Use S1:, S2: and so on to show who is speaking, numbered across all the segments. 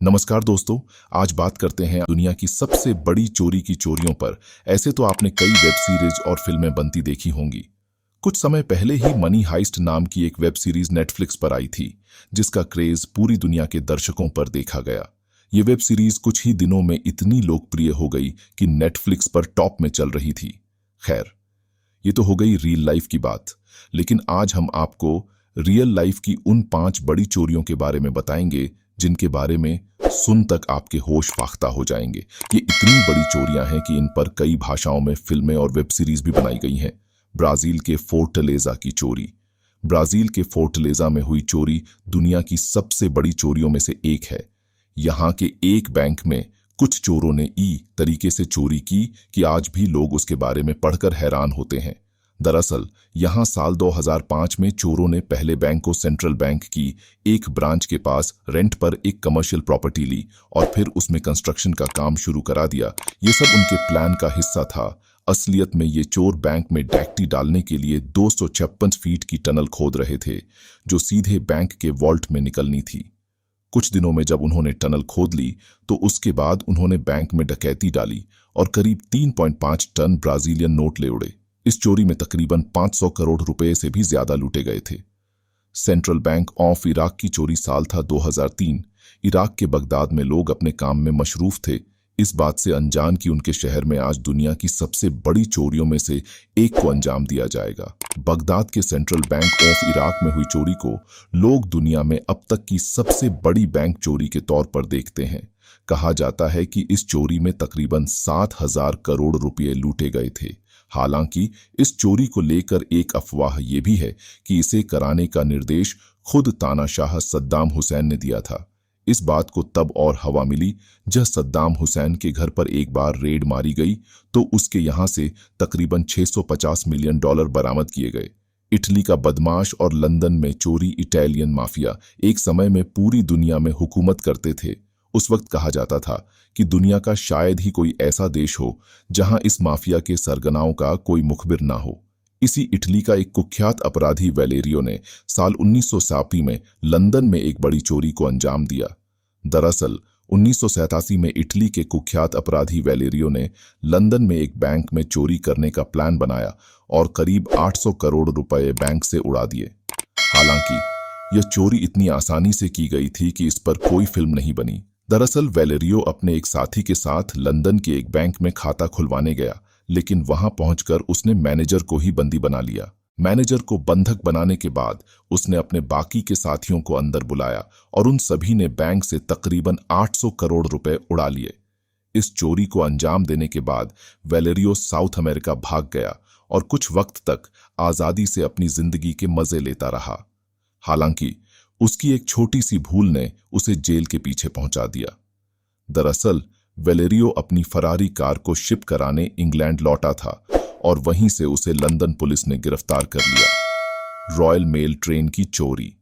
S1: नमस्कार दोस्तों। आज बात करते हैं दुनिया की सबसे बड़ी चोरी की चोरियों पर। ऐसे तो आपने कई वेब सीरीज और फिल्में बनती देखी होंगी। कुछ समय पहले ही मनी हाइस्ट नाम की एक वेब सीरीज नेटफ्लिक्स पर आई थी, जिसका क्रेज पूरी दुनिया के दर्शकों पर देखा गया। ये वेब सीरीज कुछ ही दिनों में इतनी लोकप्रिय हो गई कि नेटफ्लिक्स पर टॉप में चल रही थी। खैर, ये तो हो गई रियल लाइफ की बात, लेकिन आज हम आपको रियल लाइफ की उन 5 बड़ी चोरियों के बारे में बताएंगे जिनके बारे में सुन तक आपके होश फाख्ता हो जाएंगे। ये इतनी बड़ी चोरियां हैं कि इन पर कई भाषाओं में फिल्में और वेब सीरीज भी बनाई गई हैं। ब्राजील के फोर्टलेजा की चोरी। ब्राजील के फोर्टलेजा में हुई चोरी दुनिया की सबसे बड़ी चोरियों में से एक है। यहाँ के एक बैंक में कुछ चोरों ने तरीके से चोरी की कि आज भी लोग उसके बारे में पढ़कर हैरान होते हैं। दरअसल यहां साल 2005 में चोरों ने पहले बैंक को सेंट्रल बैंक की एक ब्रांच के पास रेंट पर एक कमर्शियल प्रॉपर्टी ली और फिर उसमें कंस्ट्रक्शन का काम शुरू करा दिया। ये सब उनके प्लान का हिस्सा था। असलियत में ये चोर बैंक में डैक्टी डालने के लिए 256 फीट की टनल खोद रहे थे, जो सीधे बैंक के वॉल्ट में निकलनी थी। कुछ दिनों में जब उन्होंने टनल खोद ली तो उसके बाद उन्होंने बैंक में डकैती डाली और करीब 3.5 टन ब्राजीलियन नोट ले उड़े। इस चोरी में तकरीबन 500 करोड़ रुपए से भी ज्यादा लूटे गए थे। सेंट्रल बैंक ऑफ इराक की चोरी साल था 2003। इराक के बगदाद में लोग अपने काम में मशरूफ थे, इस बात से अनजान कि उनके शहर में आज दुनिया की सबसे बड़ी चोरियों में से एक को अंजाम दिया जाएगा। बगदाद के सेंट्रल बैंक ऑफ इराक में हुई चोरी को लोग दुनिया में अब तक की सबसे बड़ी बैंक चोरी के तौर पर देखते हैं। कहा जाता है कि इस चोरी में तकरीबन 7,000 करोड़ रुपए लूटे गए थे। हालांकि इस चोरी को लेकर एक अफवाह यह भी है कि इसे कराने का निर्देश खुद तानाशाह सद्दाम हुसैन ने दिया था। इस बात को तब और हवा मिली जब सद्दाम हुसैन के घर पर एक बार रेड मारी गई तो उसके यहां से तकरीबन $650 मिलियन बरामद किए गए। इटली का बदमाश और लंदन में चोरी इटालियन माफिया एक समय में पूरी दुनिया में हुकूमत करते थे। उस वक्त कहा जाता था कि दुनिया का शायद ही कोई ऐसा देश हो जहां इस माफिया के सरगनाओं का कोई मुखबिर ना हो। इसी इटली का एक कुख्यात अपराधी वेलेरियो ने साल 1987 में लंदन में एक बड़ी चोरी को अंजाम दिया। दरअसल 1987 में इटली के कुख्यात अपराधी वेलेरियो ने लंदन में एक बैंक में चोरी करने का प्लान बनाया और करीब 800 करोड़ रुपए बैंक से उड़ा दिए। हालांकि यह चोरी इतनी आसानी से की गई थी कि इस पर कोई फिल्म नहीं बनी। दरअसल वेलेरियो अपने एक साथी के साथ लंदन के एक बैंक में खाता खुलवाने गया, लेकिन वहां पहुंचकर उसने मैनेजर को ही बंदी बना लिया। मैनेजर को बंधक बनाने के बाद उसने अपने बाकी के साथियों को अंदर बुलाया और उन सभी ने बैंक से तकरीबन 800 करोड़ रुपए उड़ा लिए। इस चोरी को अंजाम देने के बाद वेलेरियो साउथ अमेरिका भाग गया और कुछ वक्त तक आजादी से अपनी जिंदगी के मजे लेता रहा। हालांकि उसकी एक छोटी सी भूल ने उसे जेल के पीछे पहुंचा दिया। दरअसल वेलेरियो अपनी फरारी कार को शिप कराने इंग्लैंड लौटा था और वहीं से उसे लंदन पुलिस ने गिरफ्तार कर लिया। रॉयल मेल ट्रेन की चोरी।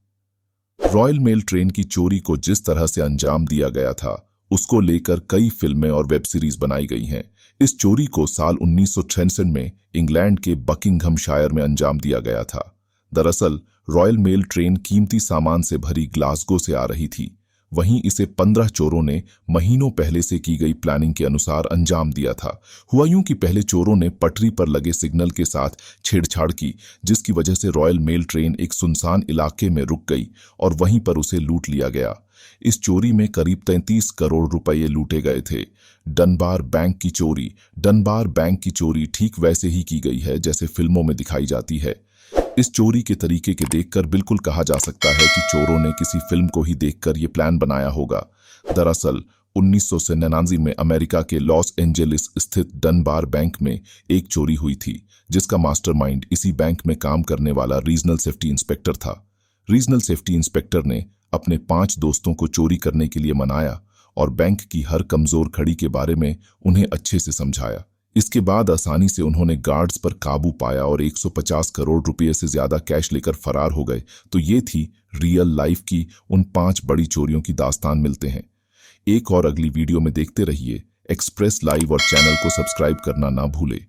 S1: रॉयल मेल ट्रेन की चोरी को जिस तरह से अंजाम दिया गया था, उसको लेकर कई फिल्में और वेब सीरीज बनाई गई हैं। इस चोरी को साल 1966 में इंग्लैंड के बकिंघमशायर में अंजाम दिया गया था। दरअसल रॉयल मेल ट्रेन कीमती सामान से भरी ग्लासगो से आ रही थी। वहीं इसे 15 चोरों ने महीनों पहले से की गई प्लानिंग के अनुसार अंजाम दिया था। हुआ यूं कि पहले चोरों ने पटरी पर लगे सिग्नल के साथ छेड़छाड़ की, जिसकी वजह से रॉयल मेल ट्रेन एक सुनसान इलाके में रुक गई और वहीं पर उसे लूट लिया गया। इस चोरी में करीब 33 करोड़ रुपए लूटे गए थे। डनबार बैंक की चोरी। डनबार बैंक की चोरी ठीक वैसे ही की गई है जैसे फिल्मों में दिखाई जाती है। इस चोरी के तरीके के देखकर बिल्कुल कहा जा सकता है कि चोरों ने किसी फिल्म को ही देखकर यह प्लान बनाया होगा। दरअसल 1999 में अमेरिका के लॉस एंजेलिस स्थित डनबार बैंक में एक चोरी हुई थी, जिसका मास्टरमाइंड इसी बैंक में काम करने वाला रीजनल सेफ्टी इंस्पेक्टर था। रीजनल सेफ्टी इंस्पेक्टर ने अपने 5 दोस्तों को चोरी करने के लिए मनाया और बैंक की हर कमजोर खड़ी के बारे में उन्हें अच्छे से समझाया। इसके बाद आसानी से उन्होंने गार्ड्स पर काबू पाया और 150 करोड़ रुपए से ज्यादा कैश लेकर फरार हो गए। तो ये थी रियल लाइफ की उन 5 बड़ी चोरियों की दास्तान। मिलते हैं एक और अगली वीडियो में। देखते रहिए एक्सप्रेस लाइव और चैनल को सब्सक्राइब करना ना भूले।